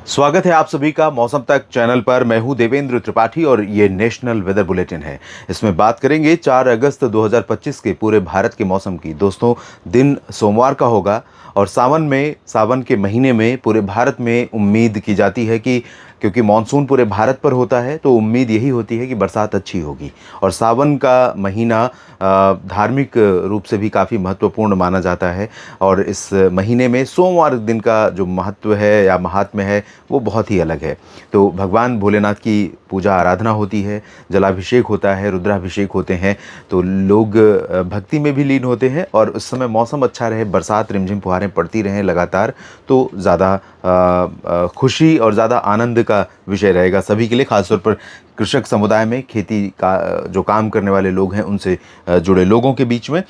स्वागत है आप सभी का मौसम तक चैनल पर। मैं हूं देवेंद्र त्रिपाठी और ये नेशनल वेदर बुलेटिन है। इसमें बात करेंगे 4 अगस्त 2025 के पूरे भारत के मौसम की। दोस्तों, दिन सोमवार का होगा और सावन के महीने में पूरे भारत में उम्मीद की जाती है कि क्योंकि मानसून पूरे भारत पर होता है तो उम्मीद यही होती है कि बरसात अच्छी होगी। और सावन का महीना धार्मिक रूप से भी काफ़ी महत्वपूर्ण माना जाता है और इस महीने में सोमवार दिन का जो महत्व है या महात्म्य है वो बहुत ही अलग है। तो भगवान भोलेनाथ की पूजा आराधना होती है, जलाभिषेक होता है, रुद्राभिषेक होते हैं, तो लोग भक्ति में भी लीन होते हैं। और उस समय मौसम अच्छा रहे, बरसात रिमझिम फुहारें पड़ती रहें लगातार, तो ज़्यादा खुशी और ज़्यादा आनंद का विषय रहेगा सभी के लिए, खासतौर पर कृषक समुदाय में, खेती का जो काम करने वाले लोग हैं उनसे जुड़े लोगों के बीच में।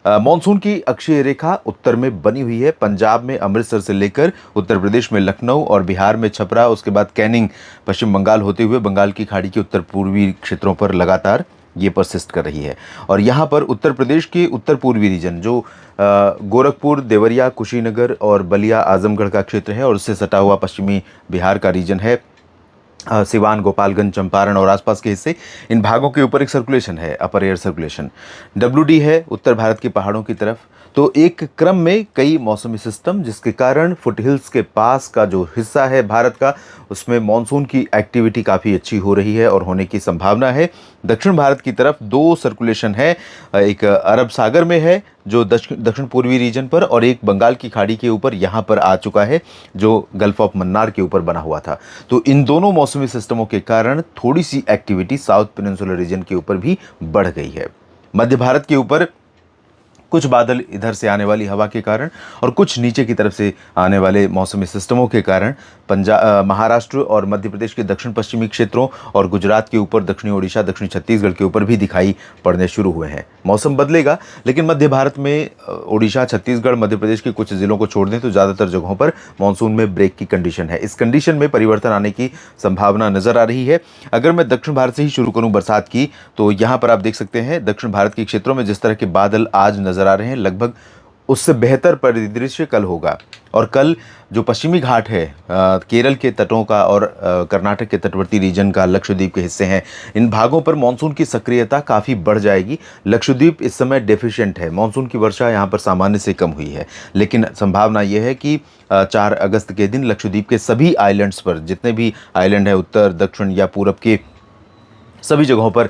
मॉनसून की अक्षीय रेखा उत्तर में बनी हुई है। पंजाब में अमृतसर से लेकर उत्तर प्रदेश में लखनऊ और बिहार में छपरा, उसके बाद कैनिंग, पश्चिम बंगाल होते हुए बंगाल की खाड़ी के उत्तर पूर्वी क्षेत्रों पर लगातार ये परसिस्ट कर रही है। और यहाँ पर उत्तर प्रदेश के उत्तर पूर्वी रीजन जो गोरखपुर, देवरिया, कुशीनगर और बलिया, आजमगढ़ का क्षेत्र है और उससे सटा हुआ पश्चिमी बिहार का रीजन है, सिवान, गोपालगंज, चंपारण और आसपास के हिस्से, इन भागों के ऊपर एक सर्कुलेशन है, अपर एयर सर्कुलेशन WD है उत्तर भारत के पहाड़ों की तरफ। तो एक क्रम में कई मौसमी सिस्टम, जिसके कारण फुटहिल्स के पास का जो हिस्सा है भारत का, उसमें मानसून की एक्टिविटी काफ़ी अच्छी हो रही है और होने की संभावना है। दक्षिण भारत की तरफ दो सर्कुलेशन है, एक अरब सागर में है जो दक्षिण पूर्वी रीजन पर, और एक बंगाल की खाड़ी के ऊपर यहाँ पर आ चुका है जो गल्फ ऑफ मन्नार के ऊपर बना हुआ था। तो इन दोनों मौसमी सिस्टमों के कारण थोड़ी सी एक्टिविटी साउथ पेनिनसुलर रीजन के ऊपर भी बढ़ गई है। मध्य भारत के ऊपर कुछ बादल इधर से आने वाली हवा के कारण और कुछ नीचे की तरफ से आने वाले मौसमी सिस्टमों के कारण महाराष्ट्र और मध्य प्रदेश के दक्षिण पश्चिमी क्षेत्रों और गुजरात के ऊपर, दक्षिणी ओडिशा, दक्षिणी छत्तीसगढ़ के ऊपर भी दिखाई पड़ने शुरू हुए हैं। मौसम बदलेगा, लेकिन मध्य भारत में ओडिशा, छत्तीसगढ़, मध्य प्रदेश के कुछ जिलों को छोड़ दें तो ज़्यादातर जगहों पर मानसून में ब्रेक की कंडीशन है। इस कंडीशन में परिवर्तन आने की संभावना नजर आ रही है। अगर मैं दक्षिण भारत से ही शुरू करूँ बरसात की, तो यहाँ पर आप देख सकते हैं दक्षिण भारत के क्षेत्रों में जिस तरह के बादल आज नजर आ रहे हैं, लगभग उससे बेहतर परिदृश्य कल होगा। और कल जो पश्चिमी घाट है केरल के तटों का और कर्नाटक के तटवर्ती रीजन का, लक्षद्वीप के हिस्से हैं, इन भागों पर मानसून की सक्रियता काफ़ी बढ़ जाएगी। लक्षद्वीप इस समय डेफिशिएंट है, मानसून की वर्षा यहाँ पर सामान्य से कम हुई है, लेकिन संभावना यह है कि 4 अगस्त के दिन लक्षद्वीप के सभी आइलैंड्स पर, जितने भी आइलैंड है उत्तर, दक्षिण या पूरब के, सभी जगहों पर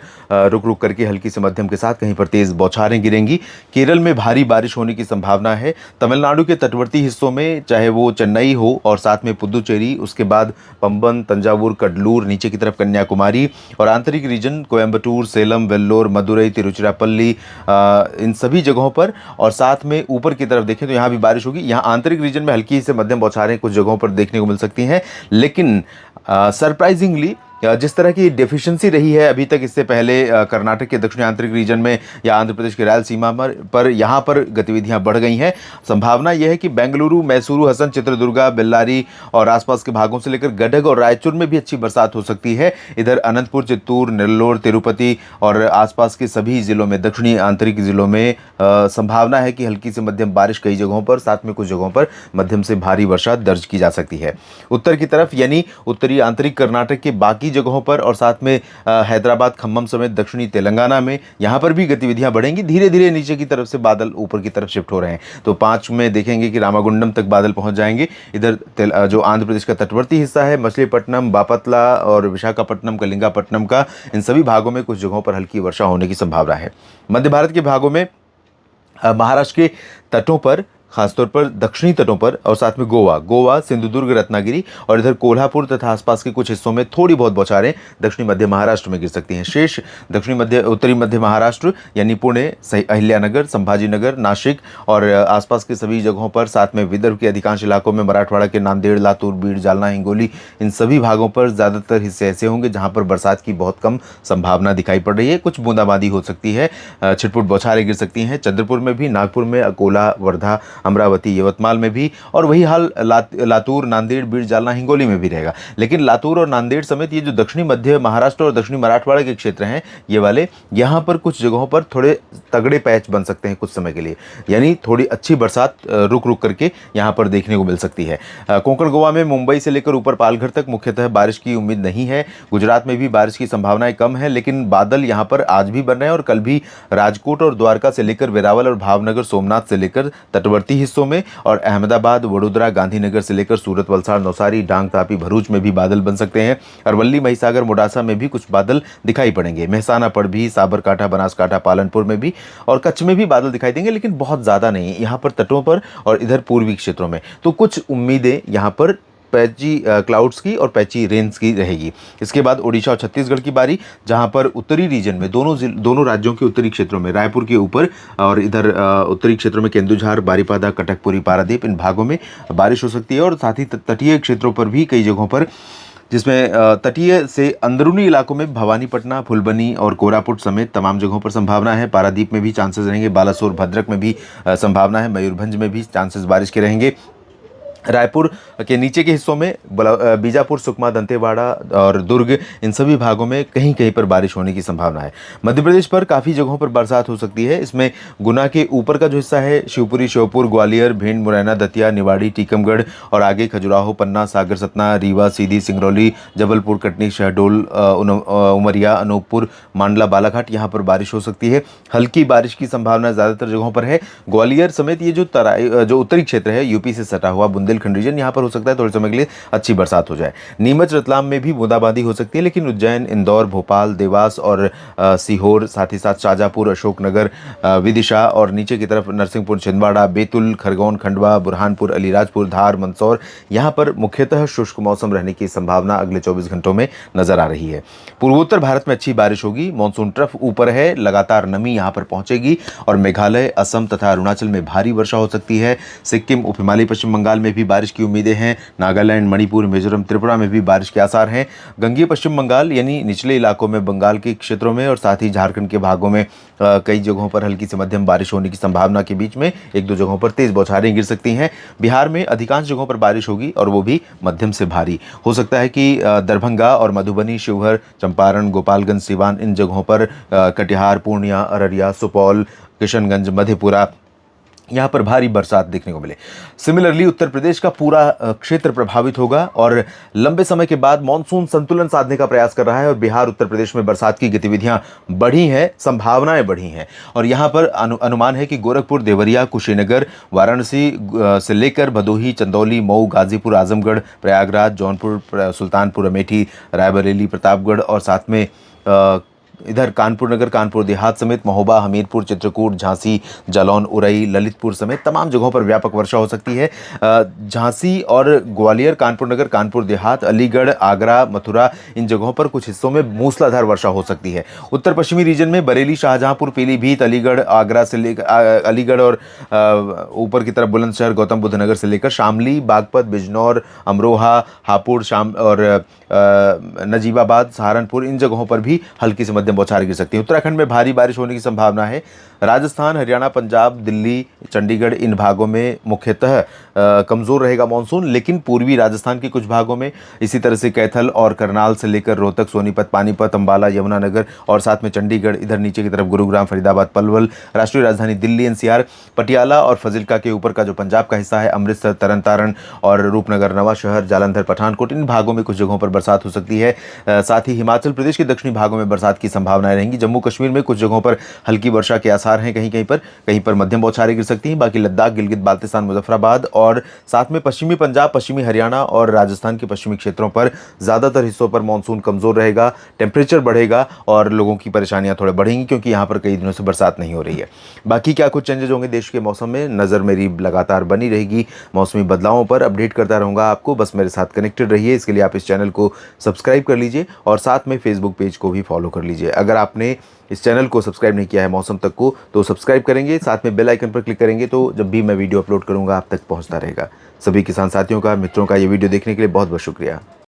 रुक रुक करके हल्की से मध्यम के साथ कहीं पर तेज़ बौछारें गिरेंगी। केरल में भारी बारिश होने की संभावना है। तमिलनाडु के तटवर्ती हिस्सों में, चाहे वो चेन्नई हो और साथ में पुदुचेरी, उसके बाद पंबन, तंजावुर, कडलूर, नीचे की तरफ कन्याकुमारी और आंतरिक रीजन कोयम्बटूर, सेलम, वेल्लोर, मदुरई, तिरुचिरापल्ली, इन सभी जगहों पर, और साथ में ऊपर की तरफ देखें तो यहाँ भी बारिश होगी। यहाँ आंतरिक रीजन में हल्की से मध्यम बौछारें कुछ जगहों पर देखने को मिल सकती हैं, लेकिन सरप्राइजिंगली जिस तरह की डेफिशिएंसी रही है अभी तक, इससे पहले कर्नाटक के दक्षिणी आंतरिक रीजन में या आंध्र प्रदेश के रायलसीमा पर यहाँ पर गतिविधियाँ बढ़ गई हैं। संभावना यह है कि बेंगलुरु, मैसूरू, हसन, चित्रदुर्गा, बेल्लारी और आसपास के भागों से लेकर गदग और रायचूर में भी अच्छी बरसात हो सकती है। इधर अनंतपुर, चित्तूर, नेल्लोर, तिरुपति और आसपास के सभी जिलों में, दक्षिणी आंतरिक जिलों में संभावना है कि हल्की से मध्यम बारिश कई जगहों पर, साथ में कुछ जगहों पर मध्यम से भारी वर्षा दर्ज की जा सकती है। उत्तर की तरफ यानी उत्तरी आंतरिक कर्नाटक के बाकी जगहों पर और साथ में हैदराबाद, खम्मम समेत दक्षिणी तेलंगाना में, यहां पर भी गतिविधियां बढ़ेंगी। धीरे धीरे नीचे की तरफ से बादल ऊपर की तरफ शिफ्ट हो रहे हैं। तो 5 में देखेंगे कि रामागुंडम तक बादल पहुंच जाएंगे। इधर जो आंध्र प्रदेश का तटवर्ती हिस्सा है, मछलीपट्टनम, बापतला और विशाखापट्टनम, कलिंगापट्टनम का, इन सभी भागों में कुछ जगहों पर हल्की वर्षा होने की संभावना है। मध्य भारत के भागों में महाराष्ट्र के तटों पर, खासतौर पर दक्षिणी तटों पर और साथ में गोवा, सिंधुदुर्ग, रत्नागिरी और इधर कोल्हापुर तथा आसपास के कुछ हिस्सों में थोड़ी बहुत बौछारें दक्षिणी मध्य महाराष्ट्र में गिर सकती हैं। शेष उत्तरी मध्य महाराष्ट्र यानी पुणे, अहिल्यानगर, संभाजीनगर, नासिक और आसपास के सभी जगहों पर, साथ में विदर्भ के अधिकांश इलाकों में, मराठवाड़ा के नांदेड़, लातूर, बीड़, जालना, हिंगोली, इन सभी भागों पर ज़्यादातर हिस्से ऐसे होंगे जहाँ पर बरसात की बहुत कम संभावना दिखाई पड़ रही है। कुछ बूंदाबांदी हो सकती है, छिटपुट बौछारें गिर सकती हैं। चंद्रपुर में भी, नागपुर में, अकोला, वर्धा अमरावती, यवतमाल में भी, और वही हाल लातूर, नांदेड़, बीड़, जालना, हिंगोली में भी रहेगा। लेकिन लातूर और नांदेड़ समेत ये जो दक्षिणी मध्य महाराष्ट्र और दक्षिणी मराठवाड़ा के क्षेत्र हैं, ये वाले, यहाँ पर कुछ जगहों पर थोड़े तगड़े पैच बन सकते हैं कुछ समय के लिए, यानी थोड़ी अच्छी बरसात रुक रुक करके यहाँ पर देखने को मिल सकती है। कोंकण गोवा में मुंबई से लेकर ऊपर पालघर तक मुख्यतः बारिश की उम्मीद नहीं है। गुजरात में भी बारिश की संभावनाएं कम है, लेकिन बादल यहाँ पर आज भी बन रहे हैं और कल भी राजकोट और द्वारका से लेकर वेरावल और भावनगर, सोमनाथ से लेकर तटवर्ती हिस्सों में, और अहमदाबाद, वडोदरा, गांधीनगर से लेकर सूरत, वलसाड़, नौसारी, डांग, तापी, भरूच में भी बादल बन सकते हैं। अरवल्ली, महिसागर, मोडासा में भी कुछ बादल दिखाई पड़ेंगे। मेहसाना, पड़भी, साबरकांठा, बनासकांठा, पालनपुर में भी और कच्छ में भी बादल दिखाई देंगे, लेकिन बहुत ज़्यादा नहीं यहाँ पर तटों पर और इधर पूर्वी क्षेत्रों में। तो कुछ उम्मीदें यहाँ पर पैची क्लाउड्स की और पैची रेन्स की रहेगी। इसके बाद ओडिशा और छत्तीसगढ़ की बारी, जहां पर उत्तरी रीजन में दोनों राज्यों के उत्तरी क्षेत्रों में, रायपुर के ऊपर और इधर उत्तरी क्षेत्रों में केंदुझार, बारीपादा, कटकपुरी, पारादीप, इन भागों में बारिश हो सकती है। और साथ ही तटीय क्षेत्रों पर भी कई जगहों पर, जिसमें तटीय से अंदरूनी इलाकों में भवानीपटना, फुलबनी और कोरापुट समेत तमाम जगहों पर संभावना है। पारादीप में भी चांसेस रहेंगे, बालासोर, भद्रक में भी संभावना है, मयूरभंज में भी चांसेस बारिश के रहेंगे। रायपुर के नीचे के हिस्सों में बीजापुर, सुकमा, दंतेवाड़ा और दुर्ग, इन सभी भागों में कहीं कहीं पर बारिश होने की संभावना है। मध्य प्रदेश पर काफ़ी जगहों पर बरसात हो सकती है। इसमें गुना के ऊपर का जो हिस्सा है, शिवपुरी, श्योपुर, ग्वालियर, भिंड, मुरैना, दतिया, निवाड़ी, टीकमगढ़ और आगे खजुराहो, पन्ना, सागर, सतना, रीवा, सीधी, सिंगरौली, जबलपुर, कटनी, शहडोल, उमरिया, अनूपपुर, मांडला, बालाघाट, यहाँ पर बारिश हो सकती है। हल्की बारिश की संभावना ज़्यादातर जगहों पर है। ग्वालियर समेत ये जो उत्तरी क्षेत्र है, यूपी से सटा हुआ बुंदेलखंड रीजन, यहाँ पर हो सकता है थोड़े समय के लिए अच्छी बरसात हो जाए। नीमच, रतलाम में भी बूंदाबांदी हो सकती है, लेकिन उज्जैन, इंदौर, भोपाल, देवास और सीहोर, साथ ही साथ शाजापुर, अशोकनगर, विदिशा और नीचे की तरफ नरसिंहपुर, छिंदवाड़ा, बैतूल, खरगोन, खंडवा, बुरहानपुर, अलीराजपुर, धार, मंदसौर, यहाँ पर मुख्यतः शुष्क मौसम रहने की संभावना अगले 24 घंटों में नजर आ रही है। पूर्वोत्तर भारत में अच्छी बारिश होगी। मानसून ट्रफ ऊपर है, लगातार नमी यहाँ पर पहुंचेगी और मेघालय, असम तथा अरुणाचल में भारी वर्षा हो सकती है। सिक्किम, उप हिमालयी पश्चिम बंगाल में भी बारिश की उम्मीदें हैं। नागालैंड, मणिपुर, मिजोरम, त्रिपुरा में भी बारिश के आसार हैं। गंगीय पश्चिम बंगाल यानी निचले इलाकों में, बंगाल के क्षेत्रों में और साथ ही झारखंड के भागों में कई जगहों पर हल्की से मध्यम बारिश होने की संभावना के बीच में एक दो जगहों पर तेज बौछारें गिर सकती हैं। बिहार में अधिकांश जगहों पर बारिश होगी और वो भी मध्यम से भारी। हो सकता है कि दरभंगा और मधुबनी, शिवहर, चंपारण, गोपालगंज, सिवान, इन जगहों पर, कटिहार, पूर्णिया, अररिया, सुपौल, किशनगंज, मधेपुरा, यहाँ पर भारी बरसात देखने को मिले। सिमिलरली उत्तर प्रदेश का पूरा क्षेत्र प्रभावित होगा और लंबे समय के बाद मानसून संतुलन साधने का प्रयास कर रहा है और बिहार, उत्तर प्रदेश में बरसात की गतिविधियां बढ़ी हैं, संभावनाएं बढ़ी हैं। और यहाँ पर अनुमान है कि गोरखपुर, देवरिया, कुशीनगर, वाराणसी से लेकर भदोही, चंदौली, मऊ, गाजीपुर, आजमगढ़, प्रयागराज, जौनपुर, सुल्तानपुर, अमेठी, रायबरेली, प्रतापगढ़ और साथ में इधर कानपुर नगर, कानपुर देहात समेत महोबा, हमीरपुर, चित्रकूट, झांसी, जालौन, उरई, ललितपुर समेत तमाम जगहों पर व्यापक वर्षा हो सकती है। झांसी और ग्वालियर, कानपुर नगर, कानपुर देहात, अलीगढ़, आगरा, मथुरा, इन जगहों पर कुछ हिस्सों में मूसलाधार वर्षा हो सकती है। उत्तर पश्चिमी रीजन में बरेली, शाहजहांपुर, पीलीभीत, अलीगढ़, आगरा से लेकर अलीगढ़ और ऊपर की तरफ बुलंदशहर, गौतम बुद्ध नगर से लेकर शामली, बागपत, बिजनौर, अमरोहा, हापुड़, शाम और नजीबाबाद, सहारनपुर, इन जगहों पर भी हल्की से मध्यम बौछारें गिर सकती हैं। उत्तराखंड में भारी बारिश होने की संभावना है। राजस्थान, हरियाणा, पंजाब, दिल्ली, चंडीगढ़, इन भागों में मुख्यतः कमज़ोर रहेगा मानसून, लेकिन पूर्वी राजस्थान के कुछ भागों में, इसी तरह से कैथल और करनाल से लेकर रोहतक, सोनीपत, पानीपत, अंबाला, यमुनानगर और साथ में चंडीगढ़, इधर नीचे की तरफ गुरुग्राम, फरीदाबाद, पलवल, राष्ट्रीय राजधानी दिल्ली, एनसीआर, पटियाला और फजिल्का के ऊपर का जो पंजाब का हिस्सा है, अमृतसर, तरन तारण और रूपनगर, नवा शहर, जालंधर, पठानकोट, इन भागों में कुछ जगहों पर बरसात हो सकती है। साथ ही हिमाचल प्रदेश के दक्षिणी भागों में बरसात की संभावनाएं रहेंगी। जम्मू कश्मीर में कुछ जगहों पर हल्की वर्षा के आसार हैं, कहीं पर मध्यम बौछारें गिर सकती हैं। बाकी लद्दाख, गिलगित बाल्तिस्तान, मुजफ्फराबाद और साथ में पश्चिमी पंजाब, पश्चिमी हरियाणा और राजस्थान के पश्चिमी क्षेत्रों पर ज़्यादातर हिस्सों पर मानसून कमज़ोर रहेगा, टेम्परेचर बढ़ेगा और लोगों की परेशानियां थोड़े बढ़ेंगी, क्योंकि यहाँ पर कई दिनों से बरसात नहीं हो रही है। बाकी क्या कुछ चेंजेज होंगे देश के मौसम में, नज़र मेरी लगातार बनी रहेगी। मौसमी बदलावों पर अपडेट करता रहूँगा आपको, बस मेरे साथ कनेक्टेड रहिए। इसके लिए आप इस चैनल को सब्सक्राइब कर लीजिए और साथ में फेसबुक पेज को भी फॉलो कर लीजिए। अगर आपने इस चैनल को सब्सक्राइब नहीं किया है मौसम तक को, तो सब्सक्राइब करेंगे, साथ में बेल आइकन पर क्लिक करेंगे तो जब भी मैं वीडियो अपलोड करूंगा आप तक पहुंचता रहेगा। सभी किसान साथियों का, मित्रों का ये वीडियो देखने के लिए बहुत बहुत शुक्रिया।